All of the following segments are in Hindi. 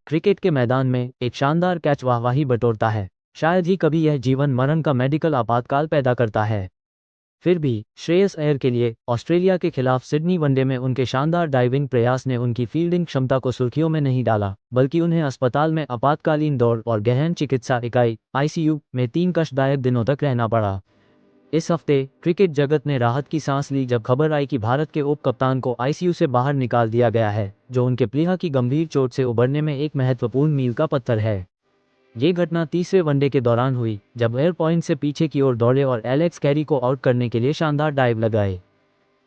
क्रिकेट के मैदान में एक शानदार कैच वाहवाही बटोरता है। शायद ही कभी यह जीवन मरण का मेडिकल आपातकाल पैदा करता है। फिर भी श्रेयस अय्यर के लिए ऑस्ट्रेलिया के खिलाफ सिडनी वनडे में उनके शानदार डाइविंग प्रयास ने उनकी फील्डिंग क्षमता को सुर्खियों में नहीं डाला, बल्कि उन्हें अस्पताल में आपातकालीन दौड़ और गहन चिकित्सा इकाई (आईसीयू) में 3 कष्टदायक दिनों तक रहना पड़ा। इस हफ्ते क्रिकेट जगत ने राहत की सांस ली जब खबर आई कि भारत के उप कप्तान को आईसीयू से बाहर निकाल दिया गया है, जो उनके प्लीहा की गंभीर चोट से उबरने में एक महत्वपूर्ण मील का पत्थर है। ये घटना तीसरे वनडे के दौरान हुई, जब एयर पॉइंट से पीछे की ओर दौड़े और एलेक्स कैरी को आउट करने के लिए शानदार डाइव लगाए।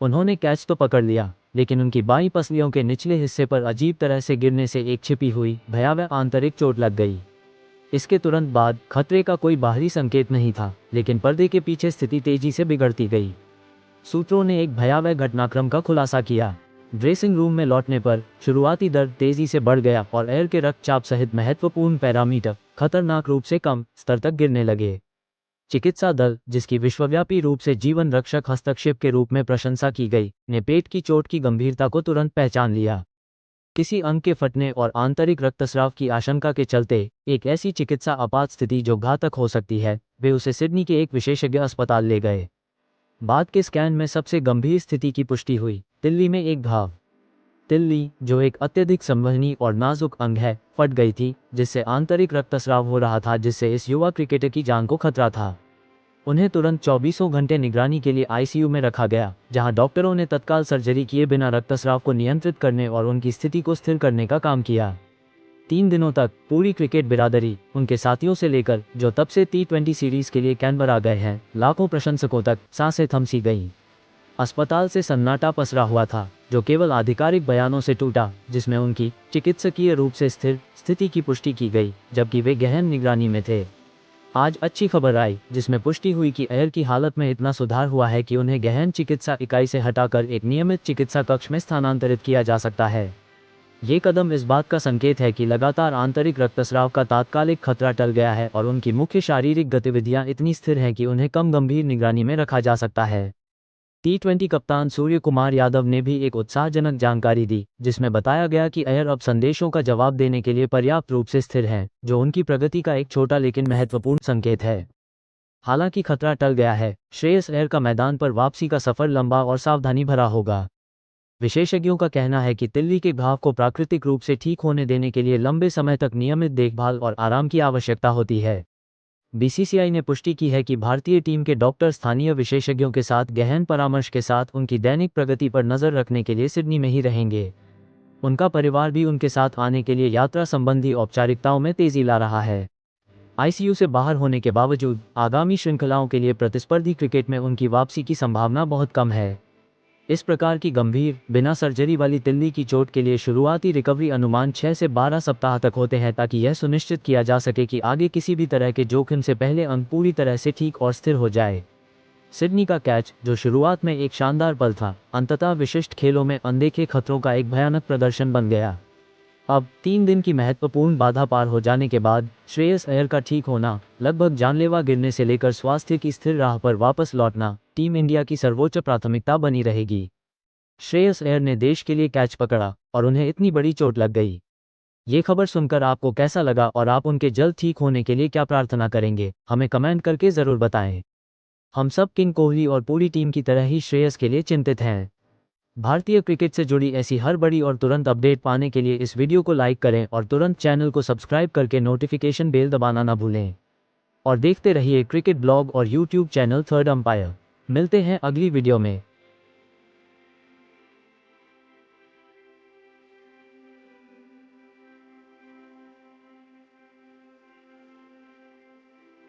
उन्होंने कैच तो पकड़ लिया, लेकिन उनकी बाईं पसलियों के निचले हिस्से पर अजीब तरह से गिरने से एक छिपी हुई भयावह आंतरिक चोट लग गई। इसके तुरंत बाद खतरे का कोई बाहरी संकेत नहीं था, लेकिन पर्दे के पीछे स्थिति तेजी से बिगड़ती गई। सूत्रों ने एक भयावह घटनाक्रम का खुलासा किया। ड्रेसिंग रूम में लौटने पर शुरुआती दर्द तेजी से बढ़ गया और एयर के रक्तचाप सहित महत्वपूर्ण पैरामीटर खतरनाक रूप से कम स्तर तक गिरने लगे। चिकित्सा दल, जिसकी विश्वव्यापी रूप से जीवन रक्षक हस्तक्षेप के रूप में प्रशंसा की गई, ने पेट की चोट की गंभीरता को तुरंत पहचान लिया। किसी अंग के फटने और आंतरिक रक्तस्राव की आशंका के चलते एक ऐसी चिकित्सा आपात स्थिति जो घातक हो सकती है, वे उसे सिडनी के एक विशेषज्ञ अस्पताल ले गए। बाद के स्कैन में सबसे गंभीर स्थिति की पुष्टि हुई। तिल्ली में एक घाव। तिल्ली, जो एक अत्यधिक संवहनी और नाजुक अंग है, फट गई थी, जिससे आंतरिक रक्तस्राव हो रहा था, जिससे इस युवा क्रिकेटर की जान को खतरा था। उन्हें तुरंत 24 घंटे निगरानी के लिए आईसीयू में रखा गया, जहां डॉक्टरों ने तत्काल सर्जरी किए बिना रक्तस्राव को नियंत्रित करने और उनकी स्थिति को स्थिर करने का काम किया। 3 दिनों तक पूरी क्रिकेट बिरादरी, उनके साथियों से लेकर जो तब से T20 सीरीज के लिए कैनबरा गए हैं, लाखों प्रशंसकों तक सांसें थमसी गईं। अस्पताल से सन्नाटा पसरा हुआ था, जो केवल आधिकारिक बयानों से टूटा, जिसमें उनकी चिकित्सकीय रूप से स्थिर स्थिति की पुष्टि की गई, जबकि वे गहन निगरानी में थे। आज अच्छी खबर आई, जिसमें पुष्टि हुई कि अय्यर की हालत में इतना सुधार हुआ है कि उन्हें गहन चिकित्सा इकाई से हटाकर एक नियमित चिकित्सा कक्ष में स्थानांतरित किया जा सकता है। ये कदम इस बात का संकेत है कि लगातार आंतरिक रक्तस्राव का तात्कालिक खतरा टल गया है और उनकी मुख्य शारीरिक गतिविधियां इतनी स्थिर हैं कि उन्हें कम गंभीर निगरानी में रखा जा सकता है। T20 कप्तान सूर्य कुमार यादव ने भी एक उत्साहजनक जानकारी दी, जिसमें बताया गया कि अय्यर अब संदेशों का जवाब देने के लिए पर्याप्त रूप से स्थिर हैं, जो उनकी प्रगति का एक छोटा लेकिन महत्वपूर्ण संकेत है। हालांकि खतरा टल गया है, श्रेयस अय्यर का मैदान पर वापसी का सफर लंबा और सावधानी भरा होगा। विशेषज्ञों का कहना है कि तिल्ली के घाव को प्राकृतिक रूप से ठीक होने देने के लिए लंबे समय तक नियमित देखभाल और आराम की आवश्यकता होती है। बीसीसीआई ने पुष्टि की है कि भारतीय टीम के डॉक्टर स्थानीय विशेषज्ञों के साथ गहन परामर्श के साथ उनकी दैनिक प्रगति पर नजर रखने के लिए सिडनी में ही रहेंगे। उनका परिवार भी उनके साथ आने के लिए यात्रा संबंधी औपचारिकताओं में तेजी ला रहा है। आईसीयू से बाहर होने के बावजूद आगामी श्रृंखलाओं के लिए प्रतिस्पर्धी क्रिकेट में उनकी वापसी की संभावना बहुत कम है। इस प्रकार की गंभीर, बिना सर्जरी वाली तिल्ली की चोट के लिए शुरुआती रिकवरी अनुमान 6 से 12 सप्ताह तक होते हैं, ताकि यह सुनिश्चित किया जा सके कि आगे किसी भी तरह के जोखिम से पहले अंग पूरी तरह से ठीक और स्थिर हो जाए। सिडनी का कैच, जो शुरुआत में एक शानदार पल था, अंततः विशिष्ट खेलों में अनदेखे खतरों का एक भयानक प्रदर्शन बन गया। अब 3 दिन की महत्वपूर्ण बाधा पार हो जाने के बाद श्रेयस अय्यर का ठीक होना, लगभग जानलेवा गिरने से लेकर स्वास्थ्य की स्थिर राह पर वापस लौटना, टीम इंडिया की सर्वोच्च प्राथमिकता बनी रहेगी। श्रेयस अय्यर ने देश के लिए कैच पकड़ा और उन्हें इतनी बड़ी चोट लग गई। ये खबर सुनकर आपको कैसा लगा और आप उनके जल्द ठीक होने के लिए क्या प्रार्थना करेंगे, हमें कमेंट करके ज़रूर बताएं। हम सब किंग कोहली और पूरी टीम की तरह ही श्रेयस के लिए चिंतित हैं। भारतीय क्रिकेट से जुड़ी ऐसी हर बड़ी और तुरंत अपडेट पाने के लिए इस वीडियो को लाइक करें और तुरंत चैनल को सब्सक्राइब करके नोटिफिकेशन बेल दबाना ना भूलें। और देखते रहिए क्रिकेट ब्लॉग और यूट्यूब चैनल थर्ड अंपायर। मिलते हैं अगली वीडियो में।